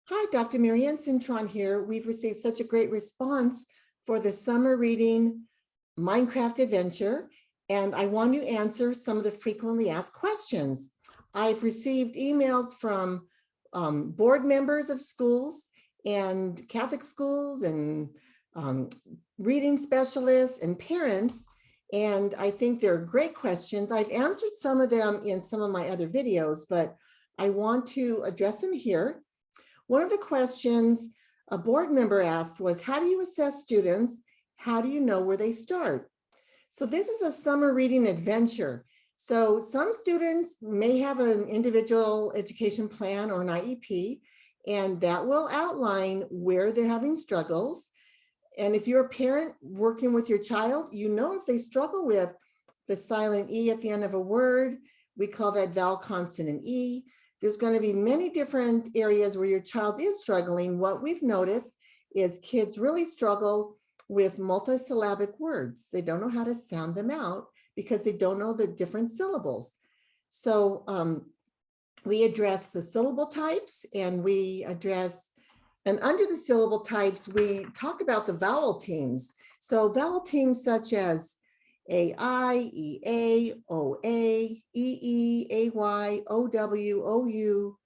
Hi, Dr. Marianne Cintron here. We've received such a great response for the summer reading Minecraft Adventure, and I want to answer some of the frequently asked questions. I've received emails from board members of schools and Catholic schools and reading specialists and parents, and I think they're great questions. I've answered some of them in some of my other videos, but I want to address them here. One of the questions a board member asked was, how do you assess students? How do you know where they start? So this is a summer reading adventure. So some students may have an individual education plan or an IEP, and that will outline where they're having struggles. And if you're a parent working with your child, you know if they struggle with the silent E at the end of a word, we call that vowel consonant E. There's going to be many different areas where your child is struggling. What we've noticed is kids really struggle with multisyllabic words. They don't know how to sound them out because they don't know the different syllables. So we address the syllable types, and under the syllable types, we talk about the vowel teams. So vowel teams such as A-I, E-A, O-A, E-E, A-Y, O-W, O-U,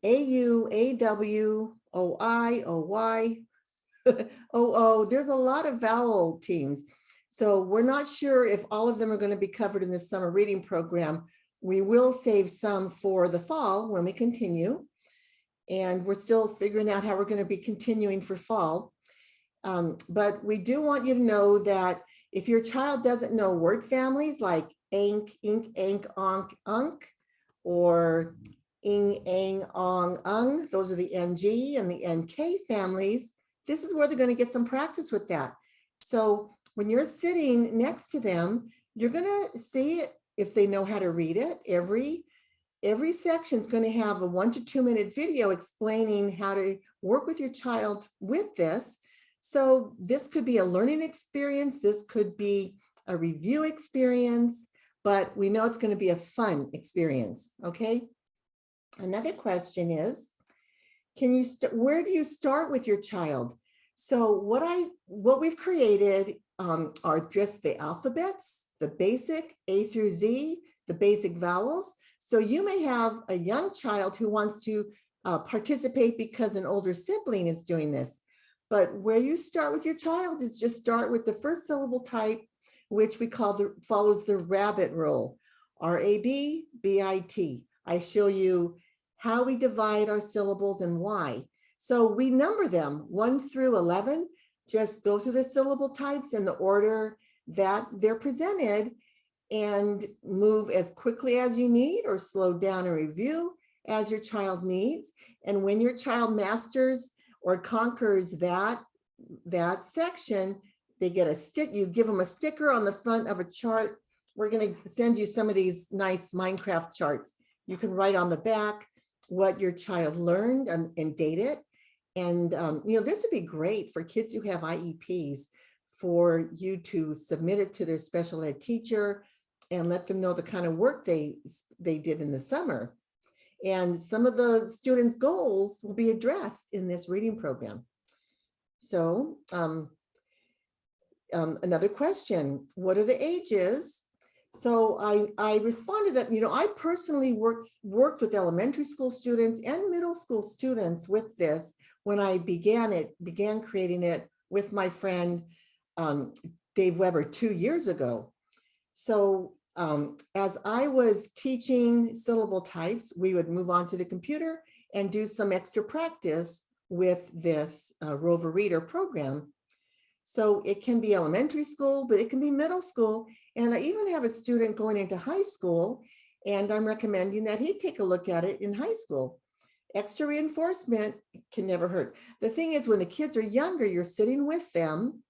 A-U, A-W, O-I, O-Y, O-O. There's a lot of vowel teams. So we're not sure if all of them are going to be covered in this summer reading program. We will save some for the fall when we continue. And we're still figuring out how we're going to be continuing for fall. But we do want you to know that if your child doesn't know word families like ank, ink, ank, onk, unk, or ing, ang, ong, ung, those are the NG and the NK families, this is where they're going to get some practice with that. So when you're sitting next to them, you're going to see if they know how to read it. Every section is going to have a 1 to 2 minute video explaining how to work with your child with this. So this could be a learning experience. This could be a review experience, but we know it's going to be a fun experience. Okay. Another question is, where do you start with your child? So what we've created are just the alphabets, the basic A through Z, the basic vowels. So you may have a young child who wants to participate because an older sibling is doing this. But where you start with your child is just start with the first syllable type, which we call follows the rabbit rule, R-A-B, B-I-T. I show you how we divide our syllables and why. So we number them 1 through 11, just go through the syllable types in the order that they're presented and move as quickly as you need or slow down and review as your child needs. And when your child masters or conquers that section, they get a stick. You give them a sticker on the front of a chart. We're going to send you some of these nice Minecraft charts. You can write on the back what your child learned and date it. And this would be great for kids who have IEPs, for you to submit it to their special ed teacher and let them know the kind of work they did in the summer. And some of the students' goals will be addressed in this reading program. So another question, what are the ages? So I responded that, I personally worked with elementary school students and middle school students with this when I began creating it with my friend Dave Weber 2 years ago. So as I was teaching syllable types, we would move on to the computer and do some extra practice with this Rover Reader program. So it can be elementary school, but it can be middle school. And I even have a student going into high school, and I'm recommending that he take a look at it in high school. Extra reinforcement can never hurt. The thing is, when the kids are younger, you're sitting with them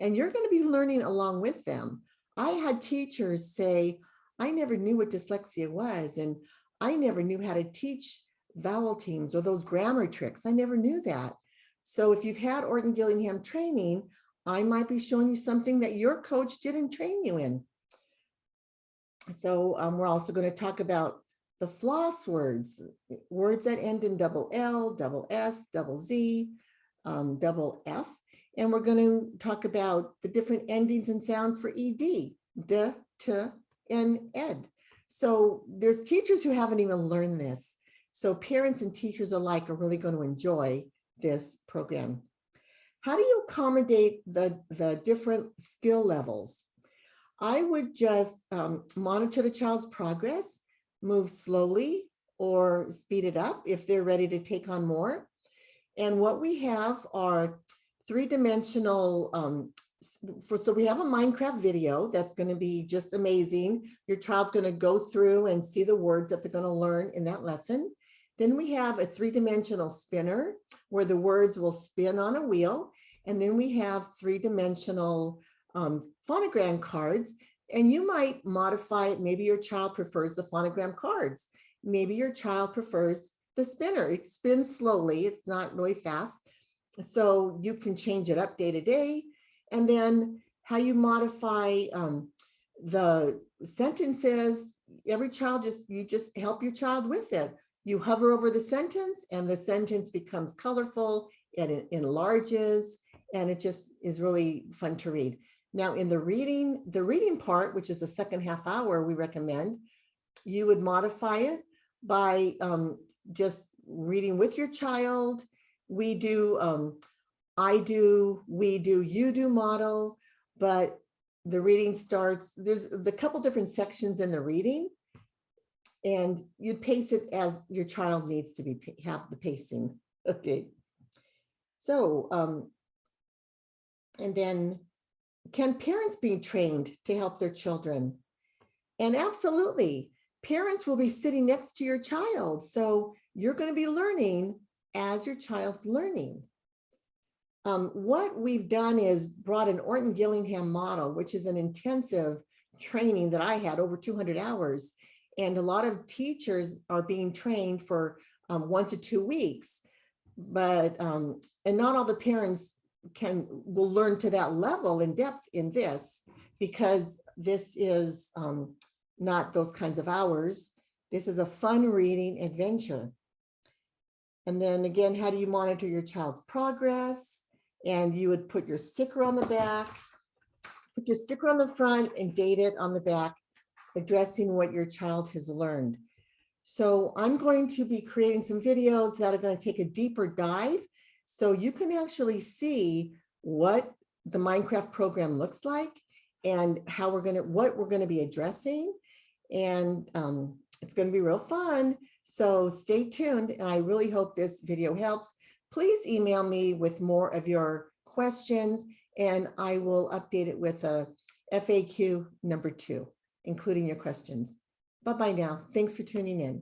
and you're going to be learning along with them. I had teachers say, I never knew what dyslexia was, and I never knew how to teach vowel teams or those grammar tricks. I never knew that. So if you've had Ortongillingham training, I might be showing you something that your coach didn't train you in. So we're also going to talk about the floss words, words that end in double L, double S, double Z, double F. And we're going to talk about the different endings and sounds for ED, d, t, and ed. So there's teachers who haven't even learned this. So parents and teachers alike are really going to enjoy this program. How do you accommodate the different skill levels? I would just monitor the child's progress, move slowly or speed it up if they're ready to take on more. And what we have are three-dimensional, so we have a Minecraft video that's going to be just amazing. Your child's going to go through and see the words that they're going to learn in that lesson. Then we have a three-dimensional spinner where the words will spin on a wheel. And then we have three-dimensional phonogram cards. And you might modify it. Maybe your child prefers the phonogram cards. Maybe your child prefers the spinner. It spins slowly. It's not really fast. So you can change it up day to day. And then how you modify the sentences, every child, you just help your child with it. You hover over the sentence and the sentence becomes colorful, it enlarges, and it just is really fun to read. Now in the reading part, which is the second half hour we recommend, you would modify it by just reading with your child. We do, I do, we do, you do model, but the reading starts, there's a couple different sections in the reading, and you pace it as your child needs to have the pacing. Okay. So, and then can parents be trained to help their children? And absolutely, parents will be sitting next to your child. So you're going to be learning as your child's learning. What we've done is brought an Ortongillingham model, which is an intensive training that I had over 200 hours. And a lot of teachers are being trained for 1 to 2 weeks. But, and not all the parents will learn to that level in depth in this, because this is not those kinds of hours. This is a fun reading adventure. And then again, how do you monitor your child's progress? And you would put your sticker on the back, put your sticker on the front and date it on the back, addressing what your child has learned. So I'm going to be creating some videos that are going to take a deeper dive, so you can actually see what the Minecraft program looks like and how what we're going to be addressing. And it's going to be real fun. So stay tuned, and I really hope this video helps. Please email me with more of your questions, and I will update it with a FAQ number 2, including your questions. Bye-bye now. Thanks for tuning in.